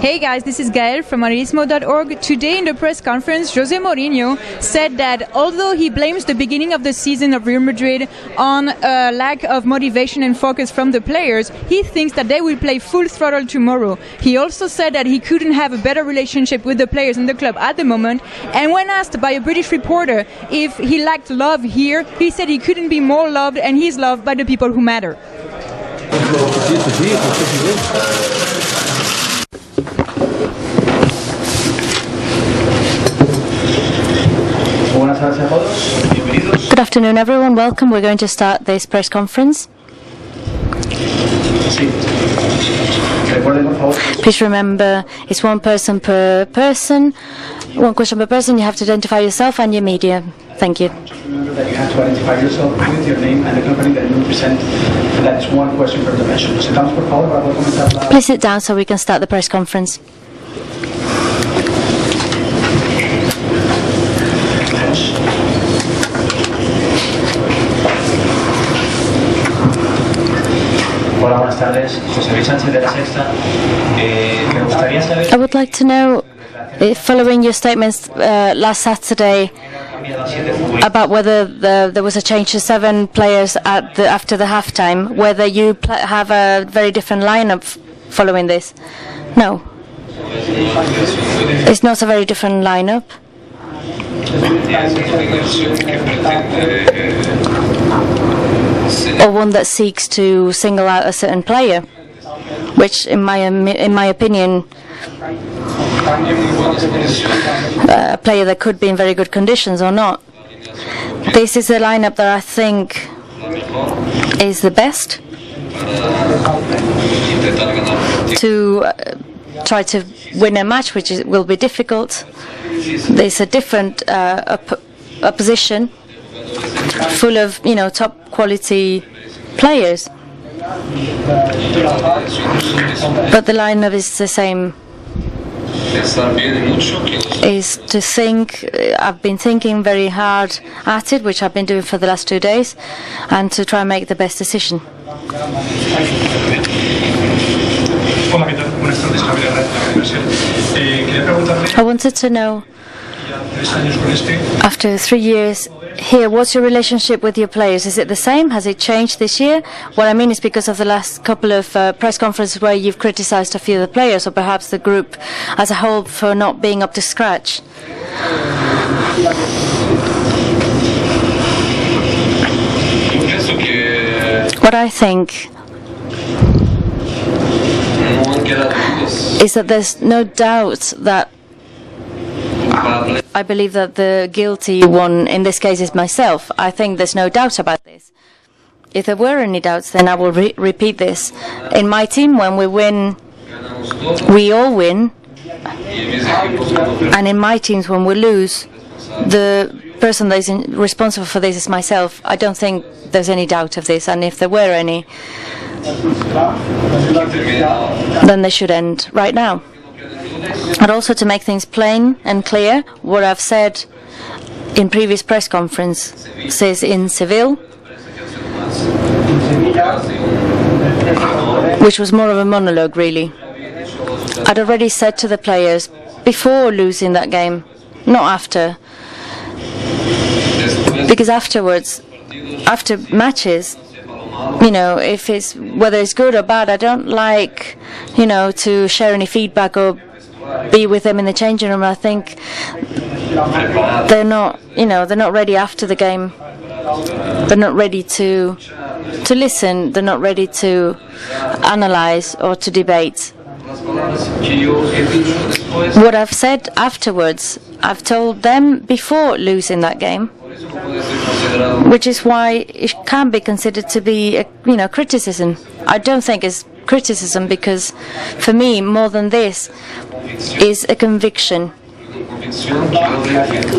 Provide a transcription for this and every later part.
Hey guys, this is Gael from Madridismo.org. Today in the press conference, Jose Mourinho said that although he blames the beginning of the season of Real Madrid on a lack of motivation and focus from the players, he thinks that they will play full throttle tomorrow. He also said that he couldn't have a better relationship with the players in the club at the moment, and when asked by a British reporter if he lacked love here, he said he couldn't be more loved and he's loved by the people who matter. Good afternoon, everyone. Welcome. We're going to start this press conference. Please remember, it's one person per person, one question per person. You have to identify yourself and your media. Thank you. Remember that you have to identify yourself with your name and the company that you represent. And that is one question per dimension. Please sit down so we can start the press conference. I would like to know, following your statements last Saturday about whether there was a change to 7 players after the halftime, whether you have a very different lineup following this. No. It's not a very different lineup. Or one that seeks to single out a certain player, which, in my opinion, a player that could be in very good conditions or not. This is a lineup that I think is the best to try to win a match, which will be difficult. There's a different opposition, full of top quality players, but the lineup is the same. Is to think. I've been thinking very hard at it, which I've been doing for the last 2 days, and to try and make the best decision. I wanted to know, after 3 years here, what's your relationship with your players? Is it the same? Has it changed this year? What I mean is because of the last couple of press conferences where you've criticised a few of the players, or perhaps the group as a whole, for not being up to scratch. What I think is that there's no doubt that I believe that the guilty one in this case is myself. I think there's no doubt about this. If there were any doubts, then I will repeat this. In my team, when we win, we all win. And in my teams, when we lose, the person that is responsible for this is myself. I don't think there's any doubt of this. And if there were any, then they should end right now. And also, to make things plain and clear, what I've said in previous press conferences in Seville, which was more of a monologue really. I'd already said to the players before losing that game, not after. Because afterwards, after matches, if it's whether it's good or bad, I don't like, to share any feedback or be with them in the changing room. I think they're not ready after the game. They're not ready to listen. They're not ready to analyze or to debate. What I've said afterwards, I've told them before losing that game, which is why it can be considered to be criticism. I don't think it's criticism, because for me, more than this, is a conviction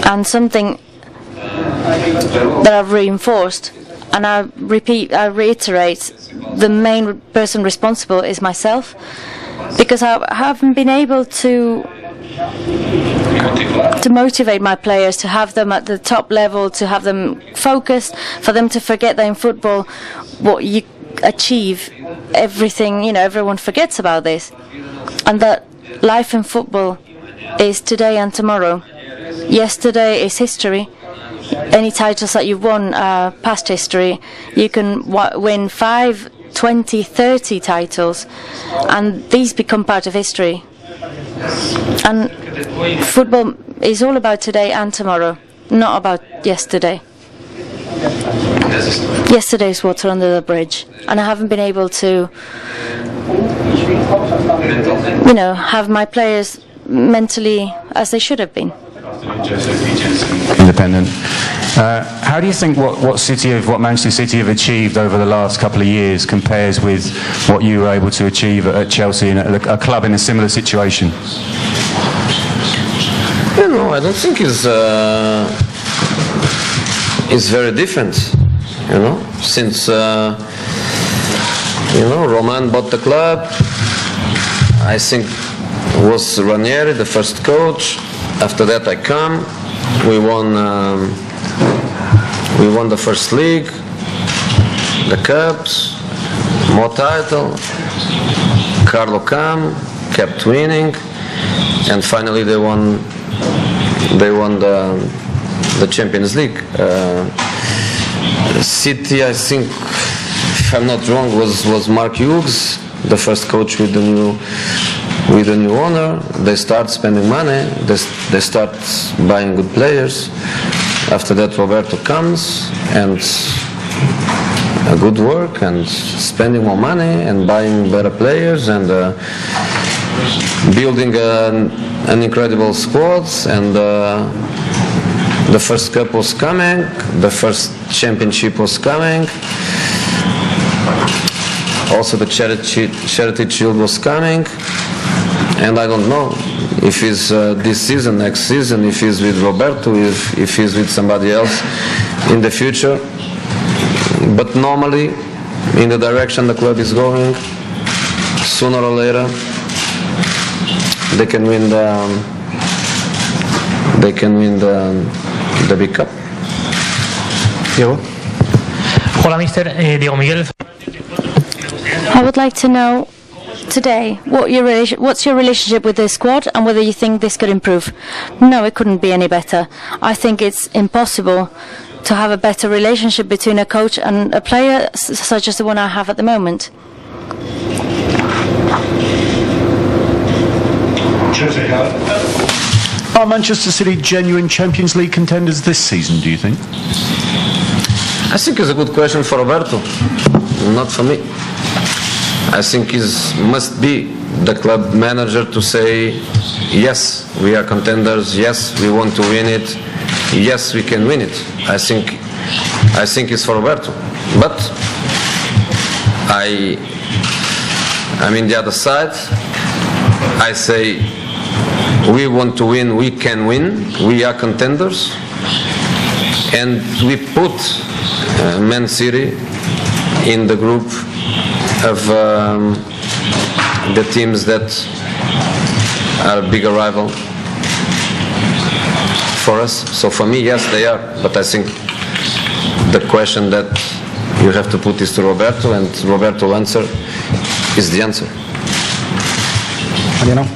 and something that I've reinforced. And I reiterate, the main person responsible is myself, because I haven't been able to motivate my players, to have them at the top level, to have them focused, for them to forget that in football what you achieve, everything, everyone forgets about this. And that life in football is today and tomorrow. Yesterday is history. Any titles that you've won are past history. You can win 5, 20, 30 titles, and these become part of history. And football is all about today and tomorrow, not about yesterday. Yesterday is water under the bridge, and I haven't been able to, have my players mentally as they should have been. Independent. How do you think what Manchester City have achieved over the last couple of years compares with what you were able to achieve at Chelsea and at a club in a similar situation? I don't think it's very different. Since Roman bought the club, I think it was Ranieri, the first coach. After that, I come. We won the first league, the cups, more title. Carlo came, kept winning, and finally they won the Champions League. City, I think, if I'm not wrong, was Mark Hughes, the first coach with the new owner. They start spending money. They start buying good players. After that, Roberto comes and a good work and spending more money and buying better players and building an incredible squad. And the first cup was coming. The first championship was coming. Also, the charity shield was coming. And I don't know if he's this season, next season, if he's with Roberto, if he's with somebody else in the future. But normally, in the direction the club is going, sooner or later, they can win the big cup. Diego. Hola, Mister. Diego Miguel. I would like to know today what's your relationship with this squad and whether you think this could improve. No, it couldn't be any better. I think it's impossible to have a better relationship between a coach and a player such as the one I have at the moment. Are Manchester City genuine Champions League contenders this season, do you think? I think it's a good question for Roberto, not for me. I think he must be the club manager to say, yes, we are contenders, yes, we want to win it, yes, we can win it. I think it's for Roberto. But I'm in the other side. I say, we want to win, we can win, we are contenders. And we put Man City in the group of the teams that are a bigger rival for us. So for me, yes, they are. But I think the question that you have to put is to Roberto, and Roberto's answer is the answer. Mariano.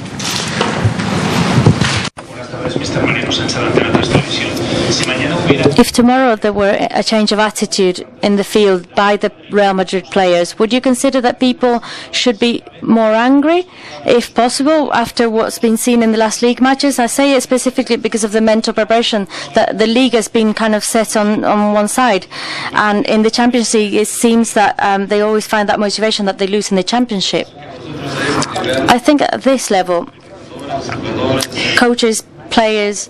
If tomorrow there were a change of attitude in the field by the Real Madrid players, would you consider that people should be more angry, if possible, after what's been seen in the last league matches? I say it specifically because of the mental preparation that the league has been kind of set on one side. And in the Champions League, it seems that they always find that motivation that they lose in the Championship. I think at this level, coaches, players,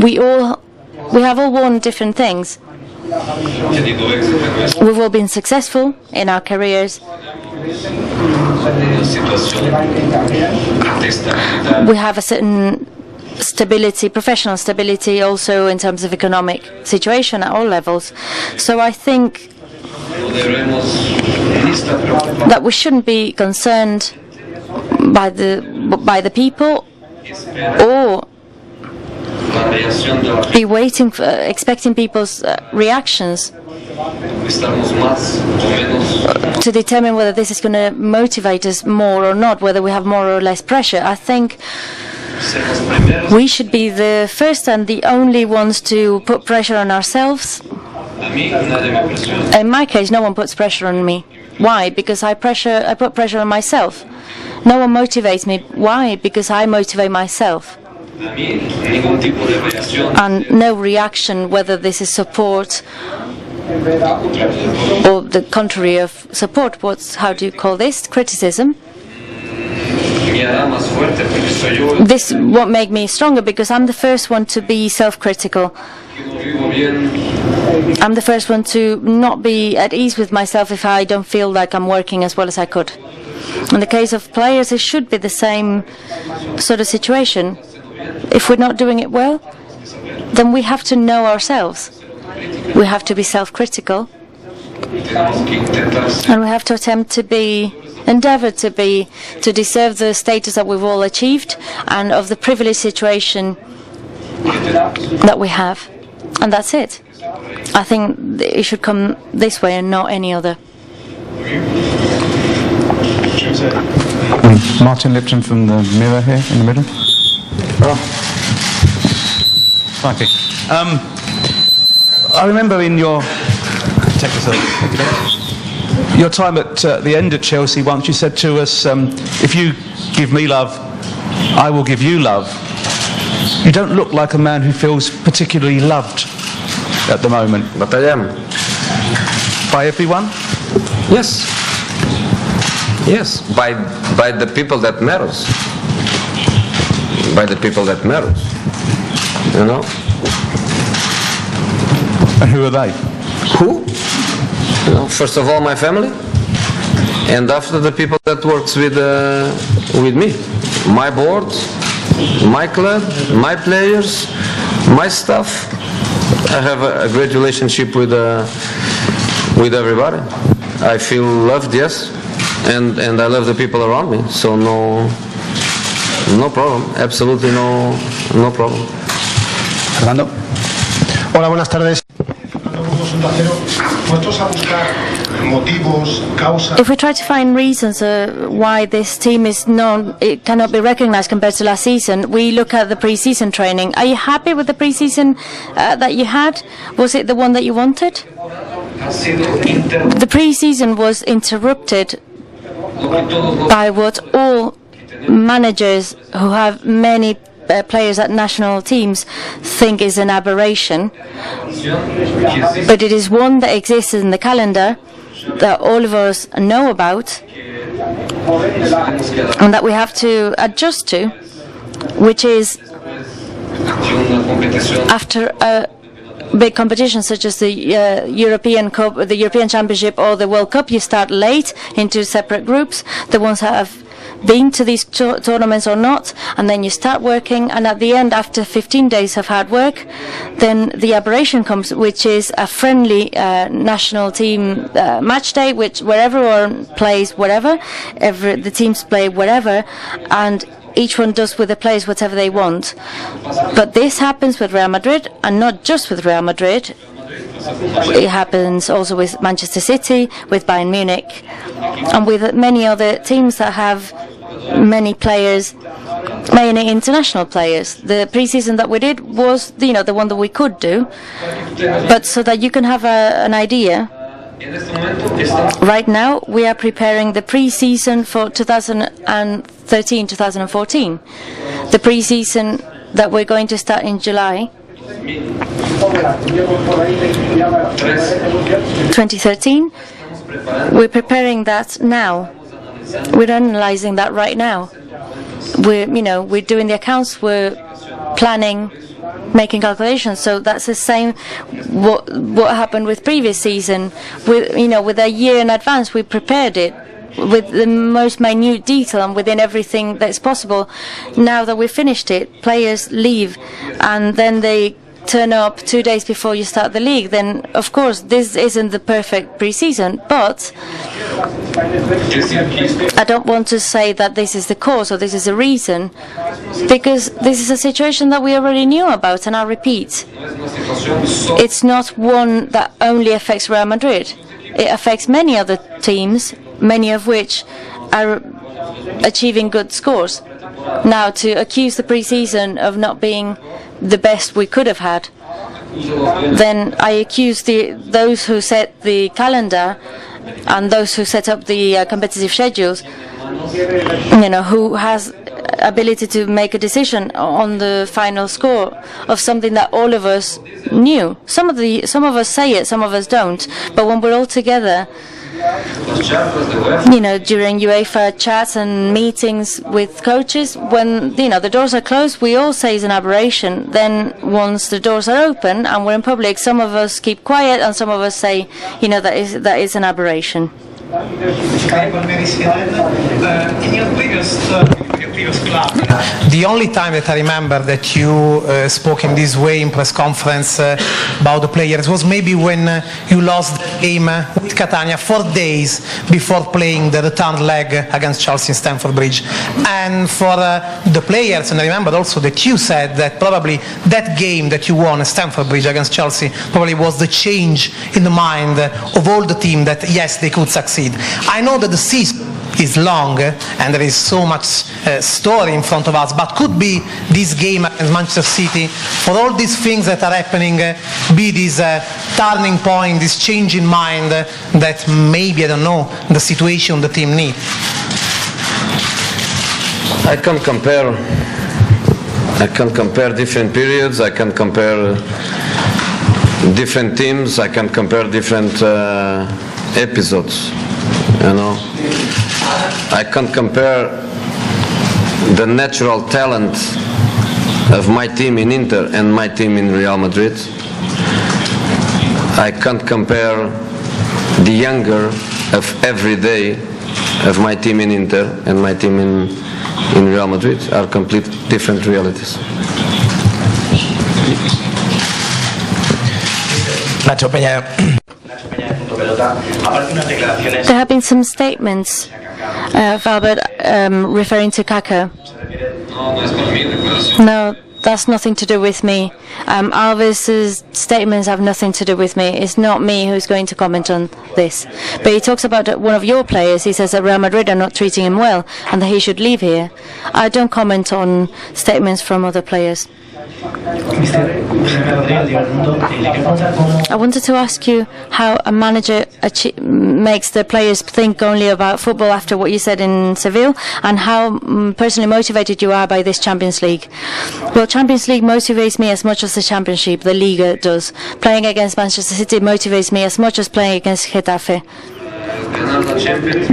we have all won different things. We've all been successful in our careers. We have a certain stability, professional stability, also in terms of economic situation at all levels. So I think that we shouldn't be concerned by the people, or be expecting people's reactions. to determine whether this is going to motivate us more or not, whether we have more or less pressure. I think we should be the first and the only ones to put pressure on ourselves. In my case, no one puts pressure on me. Why? Because I put pressure on myself. No one motivates me. Why? Because I motivate myself. And no reaction, whether this is support or the contrary of support. How do you call this? Criticism. This won't make me stronger because I'm the first one to be self-critical. I'm the first one to not be at ease with myself if I don't feel like I'm working as well as I could. In the case of players, it should be the same sort of situation. If we're not doing it well, then we have to know ourselves. We have to be self-critical. And we have to attempt to endeavour to deserve the status that we've all achieved and of the privileged situation that we have. And that's it. I think it should come this way and not any other. Martin Lipton from the Mirror here in the middle. Oh. Thank you. I remember in your time at the end at Chelsea once you said to us, if you give me love, I will give you love. You don't look like a man who feels particularly loved at the moment. But I am. By everyone? Yes. Yes, by the people that matters. By the people that matters. You know? And who are they? Who? You know, first of all, my family. And after the people that works with me. My board, my club, my players, my staff. I have a great relationship with everybody. I feel loved, yes. And I love the people around me, so no problem, absolutely no problem. Fernando. Hola, buenas tardes. If we try to find reasons why this team it cannot be recognized compared to last season, we look at the pre-season training. Are you happy with the pre-season that you had? Was it the one that you wanted? The pre-season was interrupted by what all managers who have many players at national teams think is an aberration. But it is one that exists in the calendar that all of us know about and that we have to adjust to, which is after a big competitions such as the European Cup, the European Championship or the World Cup, you start late into separate groups, the ones that have been to these tournaments or not, and then you start working, and at the end, after 15 days of hard work, then the aberration comes, which is a friendly national team match day, where everyone plays whatever, the teams play whatever, and each one does with the players whatever they want. But this happens with Real Madrid, and not just with Real Madrid. It happens also with Manchester City, with Bayern Munich, and with many other teams that have many players, many international players. The pre-season that we did was, the one that we could do, but so that you can have an idea. Right now, we are preparing the pre-season for 2013-2014. The pre-season that we're going to start in July 2013. We're preparing that now. We're analyzing that right now. We're doing the accounts. We're planning, making calculations. So that's the same what happened with previous season. With a year in advance, we prepared it with the most minute detail and within everything that's possible. Now that we've finished it, players leave, and then they turn up 2 days before you start the league, then of course this isn't the perfect pre-season. But I don't want to say that this is the cause or this is the reason, because this is a situation that we already knew about, and I repeat, it's not one that only affects Real Madrid. It affects many other teams, many of which are achieving good scores. Now, to accuse the pre-season of not being the best we could have had, then I accuse those who set the calendar and those who set up the competitive schedules, who has ability to make a decision on the final score of something that all of us knew. Some of us say it, some of us don't. But when we're all together, during UEFA chats and meetings with coaches, when the doors are closed, we all say it's an aberration. Then once the doors are open and we're in public, some of us keep quiet and some of us say, that is an aberration. In your previous club, the only time that I remember that you spoke in this way in press conference about the players was maybe when you lost the game with Catania 4 days before playing the return leg against Chelsea in Stamford Bridge. And for the players, and I remember also that you said that probably that game that you won at Stamford Bridge against Chelsea probably was the change in the mind of all the team that yes, they could succeed. I know that the season is long and there is so much story in front of us, but could be this game against Manchester City, for all these things that are happening, be this turning point, this change in mind that maybe, I don't know, the situation the team needs? I can compare different periods, I can compare different teams, I can compare different episodes, I can't compare the natural talent of my team in Inter and my team in Real Madrid. I can't compare the younger of every day of my team in Inter and my team in Real Madrid. Are complete different realities. There have been some statements of Albert referring to Kaká. No, that's nothing to do with me. Alves' statements have nothing to do with me. It's not me who's going to comment on this. But he talks about one of your players. He says that Real Madrid are not treating him well and that he should leave here. I don't comment on statements from other players. I wanted to ask you how a manager makes the players think only about football after what you said in Seville, and how personally motivated you are by this Champions League. Well, Champions League motivates me as much as the Championship, the Liga does. Playing against Manchester City motivates me as much as playing against Getafe.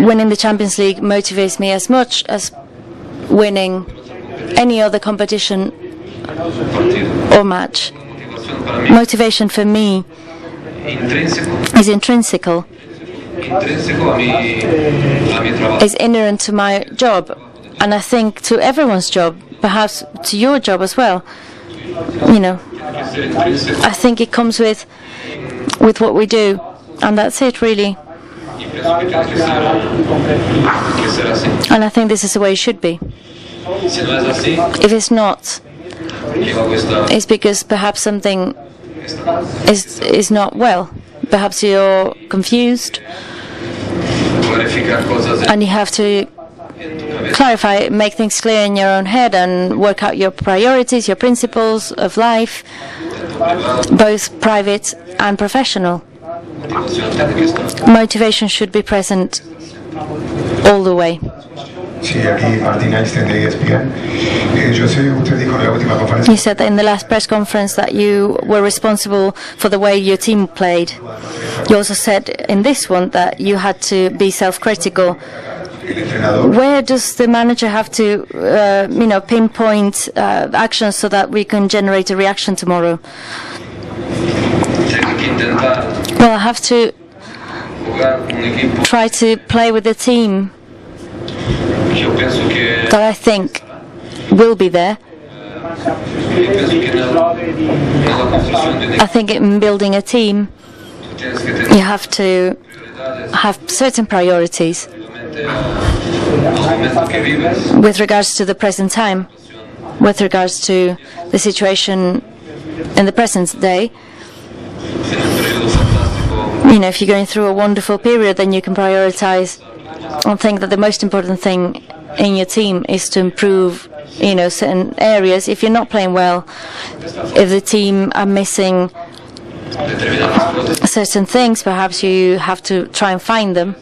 Winning the Champions League motivates me as much as winning any other competition or match. Motivation for me is intrinsical, is inherent to my job, and I think to everyone's job, perhaps to your job as well. I think it comes with what we do, and that's it really. And I think this is the way it should be. If it's not, it's because perhaps something is not well. Perhaps you're confused and you have to clarify, make things clear in your own head and work out your priorities, your principles of life, both private and professional. Motivation should be present all the way. Sí, aquí Martín Einstein de ESPN. Usted dijo en la última conferencia. You said that in the last press conference that you were responsible for the way your team played. You also said in this one that you had to be self-critical. Where does the manager have to, pinpoint actions so that we can generate a reaction tomorrow? Well, I have to try to play with the team that I think will be there, I think in building a team, you have to have certain priorities with regards to the present time, with regards to the situation in the present day. If you're going through a wonderful period, then you can prioritize and think that the most important thing in your team is to improve, certain areas. If you're not playing well, if the team are missing certain things, perhaps you have to try and find them.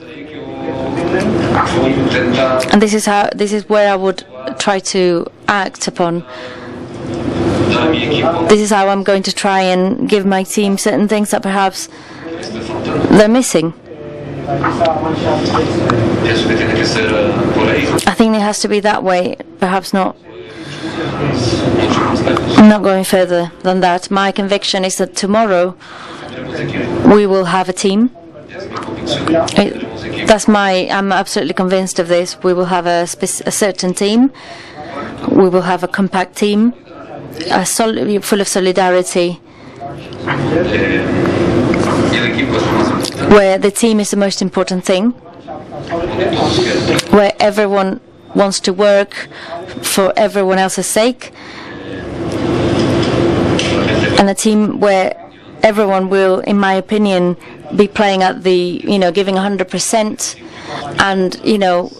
And this is where I would try to act upon. This is how I'm going to try and give my team certain things that perhaps they're missing. I think it has to be that way, perhaps not going further than that. My conviction is that tomorrow we will have a team. I'm absolutely convinced of this. We will have a certain team. We will have a compact team, full of solidarity, where the team is the most important thing, where everyone wants to work for everyone else's sake, and a team where everyone will, in my opinion, be playing at the, giving 100%, and,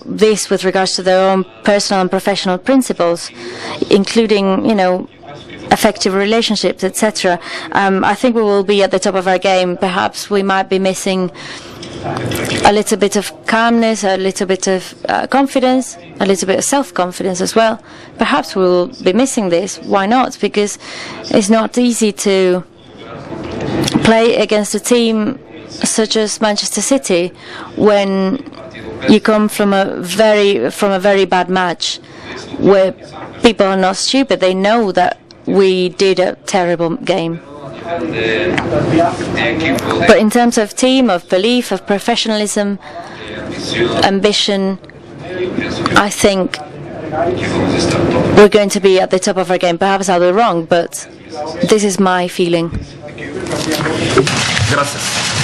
this with regards to their own personal and professional principles, including, effective relationships, etc. I think we will be at the top of our game. Perhaps we might be missing a little bit of calmness, a little bit of confidence, a little bit of self-confidence as well. Perhaps we will be missing this. Why not? Because it's not easy to play against a team such as Manchester City when you come from a very bad match, where people are not stupid. They know that we did a terrible game. But in terms of team, of belief, of professionalism, ambition, I think we're going to be at the top of our game. Perhaps I'll be wrong, but this is my feeling. Gracias.